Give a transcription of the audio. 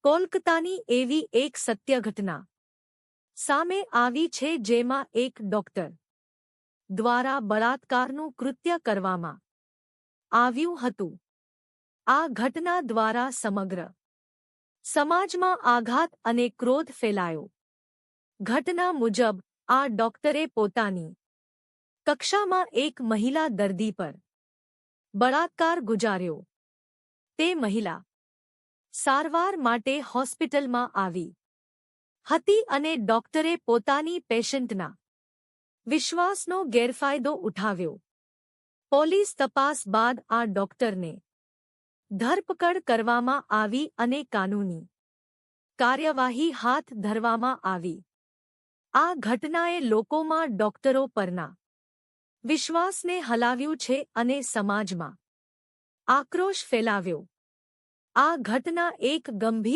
કોલકાતાની એવી એક સત્ય ઘટના સામે આવી છે જેમાં એક ડોક્ટર દ્વારા બળાત્કારનું કૃત્ય કરવામાં આવ્યું હતું. આ ઘટના દ્વારા સમગ્ર સમાજમાં આઘાત અને ક્રોધ ફેલાયો. ઘટના મુજબ આ ડોક્ટરે પોતાની કક્ષામાં એક મહિલા દર્દી પર બળાત્કાર ગુજાર્યો. તે મહિલા સારવાર માટે હોસ્પિટલમાં આવી હતી અને ડોક્ટરે પોતાની પેશન્ટના વિશ્વાસનો ગેરફાયદો ઉઠાવ્યો. પોલીસ તપાસ બાદ આ ડોક્ટરને ધરપકડ કરવામાં આવી અને કાનૂની કાર્યવાહી હાથ ધરવામાં આવી. આ ઘટનાએ લોકોમાં ડોક્ટરો પરના વિશ્વાસને હલાવ્યું છે અને સમાજમાં આક્રોશ ફેલાવ્યો. આ ઘટના એક ગંભીર